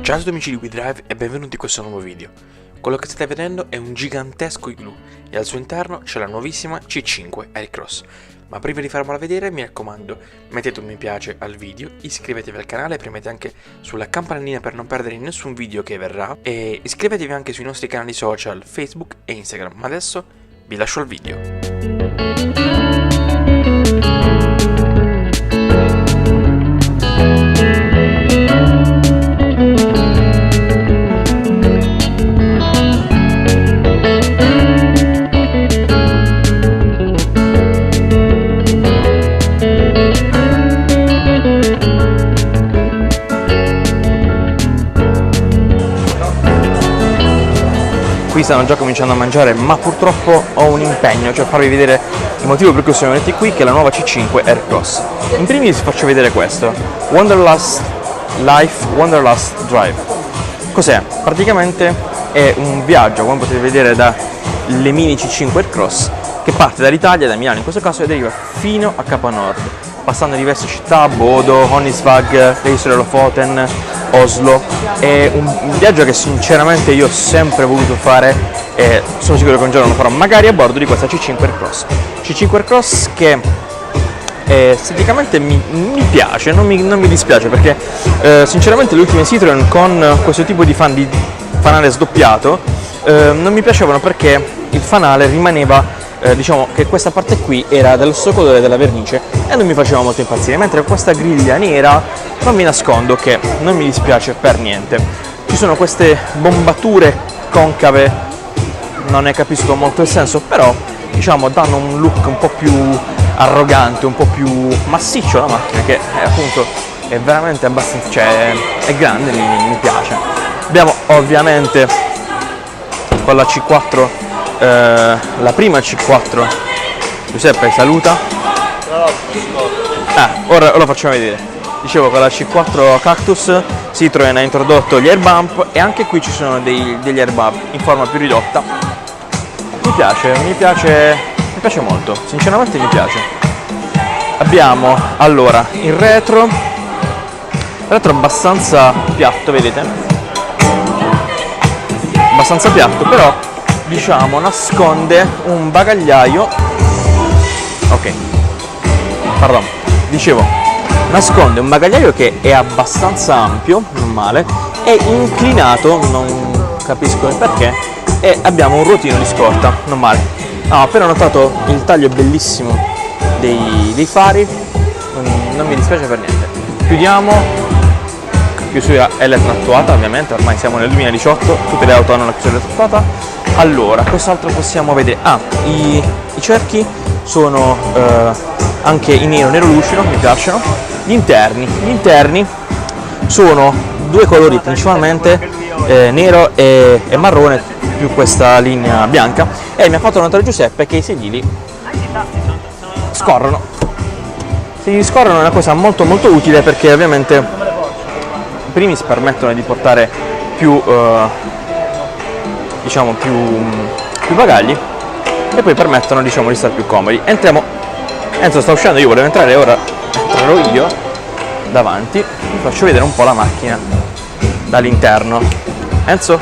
Ciao a tutti amici di WeDrive e benvenuti in questo nuovo video. Quello che state vedendo è un gigantesco igloo e al suo interno c'è la nuovissima C5 Aircross. Ma prima di farmela vedere mi raccomando, mettete un mi piace al video, iscrivetevi al canale, premete anche sulla campanellina per non perdere nessun video che verrà e iscrivetevi anche sui nostri canali social Facebook e Instagram. Ma adesso vi lascio al video. Qui stanno già cominciando a mangiare, ma purtroppo ho un impegno, cioè farvi vedere il motivo per cui siamo venuti qui, che è la nuova C5 Aircross. In primis faccio vedere questo, Wanderlust Life Wanderlust Drive. Cos'è? Praticamente è un viaggio, come potete vedere, dalle mini C5 Aircross, che parte dall'Italia, da Milano in questo caso, e arriva fino a Capo Nord, passando diverse città, Bodo, Honningsvåg, le isole Lofoten, Oslo. È un viaggio che sinceramente io ho sempre voluto fare e sono sicuro che un giorno lo farò, magari a bordo di questa C5 Aircross. C5 Aircross che esteticamente mi piace, non mi dispiace, perché sinceramente le ultime Citroen con questo tipo di fanale sdoppiato non mi piacevano, perché il fanale rimaneva diciamo che questa parte qui era dello stesso colore della vernice e non mi faceva molto impazzire, mentre questa griglia nera non vi nascondo che non mi dispiace per niente. Ci sono queste bombature concave, non ne capisco molto il senso, però diciamo danno un look un po' più arrogante, un po' più massiccio alla macchina, che appunto è veramente abbastanza, cioè è grande, mi piace. Abbiamo ovviamente con la C4 la prima C4, Giuseppe saluta. Ora lo facciamo vedere. Dicevo, con la C4 Cactus Citroen ha introdotto gli air bump e anche qui ci sono degli air bump in forma più ridotta. Mi piace molto, sinceramente mi piace. Abbiamo allora il retro abbastanza piatto, vedete? Abbastanza piatto, però diciamo nasconde un bagagliaio. Ok, pardon, dicevo, nasconde un bagagliaio che è abbastanza ampio, non male, è inclinato, non capisco il perché, e abbiamo un ruotino di scorta, non male. Ho appena notato il taglio bellissimo dei fari, non mi dispiace per niente. Chiudiamo. Chiusura elettroattuata, ovviamente, ormai siamo nel 2018, tutte le auto hanno la chiusura elettroattuata. Allora, cos'altro possiamo vedere? I cerchi sono anche in nero lucido, mi piacciono. Gli interni sono due colori principalmente, nero e marrone, più questa linea bianca, e mi ha fatto notare Giuseppe che i sedili scorrono. Se gli scorrono è una cosa molto molto utile, perché ovviamente primis permettono di portare più diciamo più bagagli, e poi permettono, diciamo, di stare più comodi. Entriamo. Enzo sta uscendo, io volevo entrare, ora entrerò io davanti, vi faccio vedere un po' la macchina dall'interno. Enzo?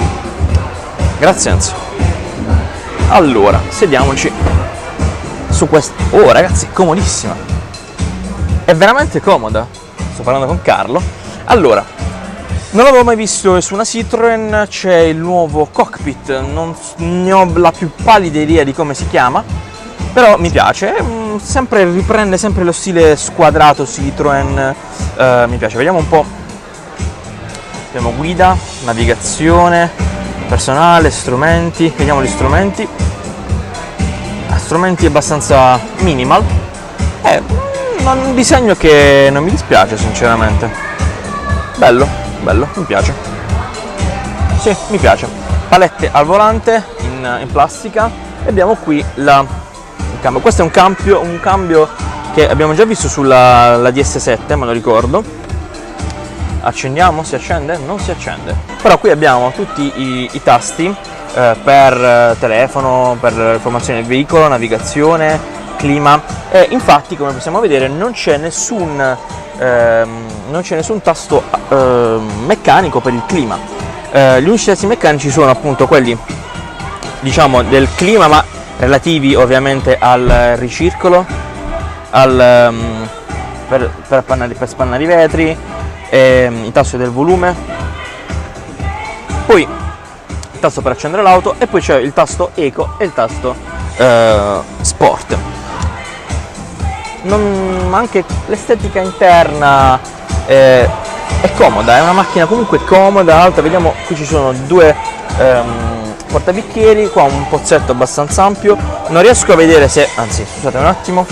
Grazie Enzo. Allora, sediamoci su questa. Oh ragazzi, comodissima, è veramente comoda. Sto parlando con Carlo. Allora, non l'avevo mai visto su una Citroen, c'è il nuovo cockpit, non ne ho la più pallida idea di come si chiama, però mi piace, riprende sempre lo stile squadrato Citroen, mi piace. Vediamo un po', abbiamo guida, navigazione, personale, strumenti, vediamo gli strumenti, strumenti abbastanza minimal, è un disegno che non mi dispiace sinceramente, bello, mi piace. Sì, mi piace. Palette al volante in plastica, e abbiamo qui il cambio. Questo è un cambio che abbiamo già visto sulla DS7, me lo ricordo. Accendiamo, si accende? Non si accende. Però qui abbiamo tutti i tasti per telefono, per informazione del veicolo, navigazione, clima, e infatti, come possiamo vedere, non c'è nessun non c'è nessun tasto meccanico per il clima. Gli unici tasti meccanici sono appunto quelli, diciamo, del clima, ma relativi ovviamente al ricircolo, per spannare i vetri, il tasto del volume, poi il tasto per accendere l'auto, e poi c'è il tasto eco e il tasto sport. Ma anche l'estetica interna è comoda, è una macchina comunque comoda, alta. Vediamo, qui ci sono due portabicchieri, qua un pozzetto abbastanza ampio. Non riesco a vedere se, anzi scusate un attimo,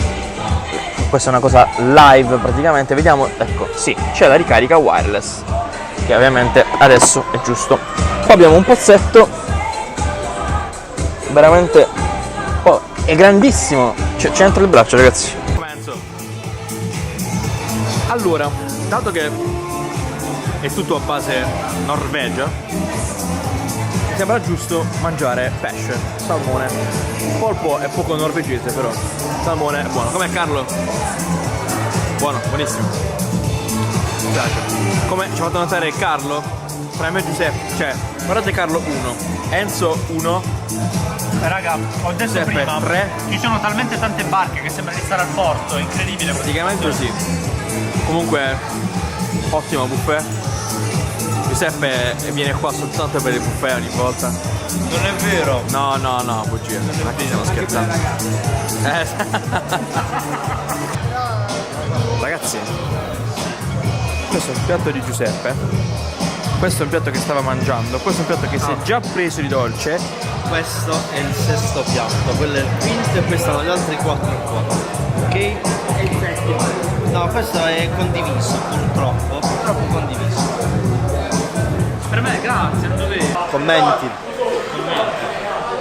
questa è una cosa live praticamente, vediamo, ecco, sì, c'è la ricarica wireless, che ovviamente adesso è giusto. Poi abbiamo un pozzetto veramente, è grandissimo, c'entra il braccio, ragazzi. Allora, dato che è tutto a base Norvegia, mi sembra giusto mangiare pesce, salmone. Polpo è poco norvegese, però salmone è buono. Com'è, Carlo? Buono, buonissimo. Mi piace. Come ci ha fatto notare Carlo, tra me e Giuseppe, cioè, guardate Carlo 1, Enzo 1. Raga, ho detto Giuseppe, prima, 3. ci sono talmente tante barche che sembra di stare al porto, è incredibile. Praticamente così. Comunque, ottimo buffet. Giuseppe viene qua soltanto per il buffet ogni volta. Non è vero. No, bugia. Ma che stiamo scherzando? Ragazzi, questo è un piatto di Giuseppe. Questo è un piatto che stava mangiando. Questo è un piatto che si è già preso di dolce. Questo è il sesto piatto, quello è il quinto e questi sono gli altri 4 qua. Ok? E il settimo. No, questo è condiviso, purtroppo condiviso. Per me, grazie, non dovevo. Commenti.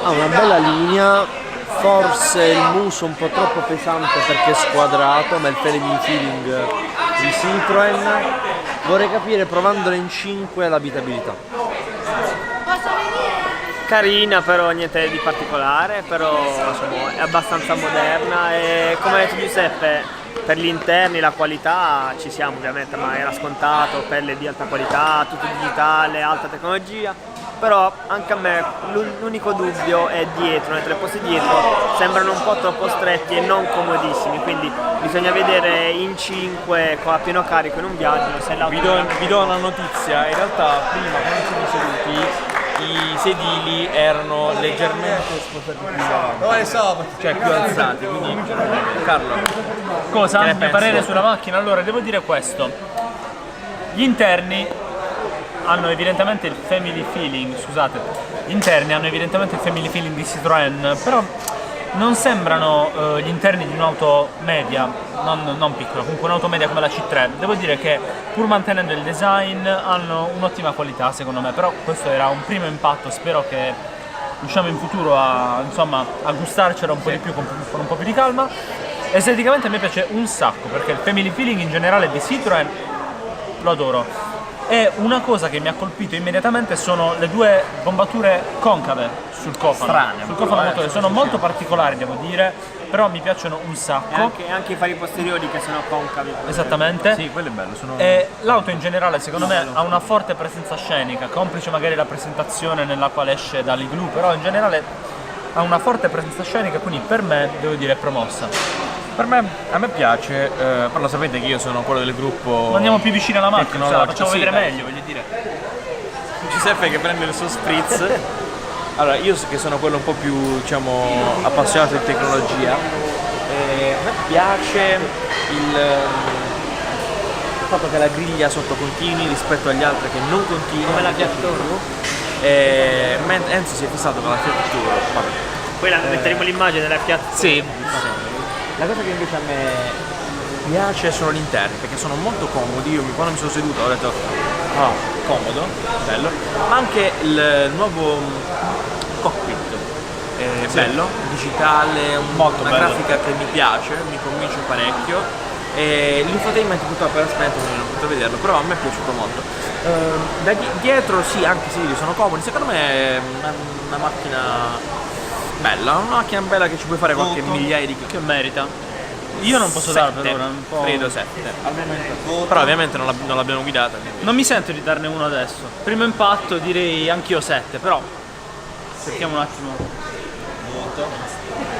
Ha una bella linea, forse il muso un po' troppo pesante perché è squadrato, ma il feeling di Citroen. Vorrei capire, provandolo in 5, l'abitabilità. Carina, però niente di particolare, però insomma, è abbastanza moderna e come ha detto Giuseppe, per gli interni la qualità ci siamo ovviamente, ma era scontato, pelle di alta qualità, tutto digitale, alta tecnologia, però anche a me l'unico dubbio è dietro, nei tre posti dietro sembrano un po' troppo stretti e non comodissimi, quindi bisogna vedere in 5 a pieno carico in un viaggio se l'auto... Vi do una notizia, in realtà prima quando siamo seduti i sedili erano leggermente spostati più avanti, cioè più alzati, quindi Carlo, Cosa? Che Il ne mio parere pensi? sulla macchina? Allora, devo dire questo. Gli interni hanno evidentemente il family feeling, scusate, gli interni hanno evidentemente il family feeling di Citroën, però non sembrano gli interni di un'auto media, non piccola, comunque un'auto media come la C3. Devo dire che pur mantenendo il design hanno un'ottima qualità secondo me, però questo era un primo impatto, spero che riusciamo in futuro a gustarcela un po' di più con un po' più di calma. Esteticamente a me piace un sacco perché il family feeling in generale di Citroën lo adoro. E una cosa che mi ha colpito immediatamente sono le due bombature concave sul cofano. Strane, sul cofano motore, sono molto particolari devo dire, però mi piacciono un sacco. E anche i fari posteriori che sono concavi. Esattamente. sì, quello è bello, sono... E l'auto in generale secondo me ha una forte presenza scenica, complice magari la presentazione nella quale esce dall'igloo, però in generale ha una forte presenza scenica, quindi per me devo dire è promossa. A me piace, però lo sapete che io sono quello del gruppo... Ma andiamo più vicino alla macchina, la tecnologico, facciamo sì, vedere dai. meglio, voglio dire. Giuseppe che prende il suo spritz. Allora, io che sono quello un po' più, diciamo, appassionato di tecnologia, a me piace il fatto che la griglia sotto continui rispetto agli altri che non continua. Come la Fiat Toro? Enzo si è fissato con la Fiat Toro, vabbè. Poi metteremo l'immagine della Fiat Toro. Sì. La cosa che invece a me piace sono gli interni, perché sono molto comodi. Io quando mi sono seduto ho detto comodo, bello, ma anche il nuovo cockpit è bello, digitale, Molto una bello. grafica che mi piace, mi convince parecchio, e l'infotainment purtroppo era spento, quindi non ho potuto vederlo, però a me è piaciuto molto. Da dietro sì, anche i sedili sono comodi, secondo me è una macchina bella, una macchina bella che ci puoi fare qualche migliaia di chilometri. Che merita. Io non posso dare per 7, ora, un po'. credo 7. Però ovviamente non l'abbiamo guidata. quindi. Non mi sento di darne uno adesso. Primo impatto direi anch'io 7, però cerchiamo un attimo.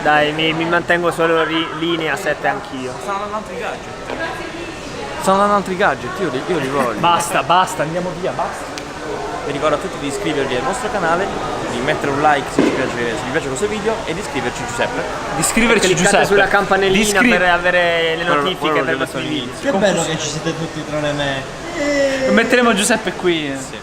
Dai, mi mantengo solo linea 7 anch'io. Stanno dando altri gadget. Stanno dando altri gadget, io li voglio. Basta, andiamo via, basta. Vi ricordo a tutti di iscrivervi al nostro canale, di mettere un like se vi piace questo video e di iscriverci Giuseppe. Di iscriverci Cliccate Giuseppe. sulla campanellina Di per avere le Quello notifiche l'ho per i detto nostri all'inizio. video. Che bello che ci siete tutti tranne me. Metteremo Giuseppe qui. Sì.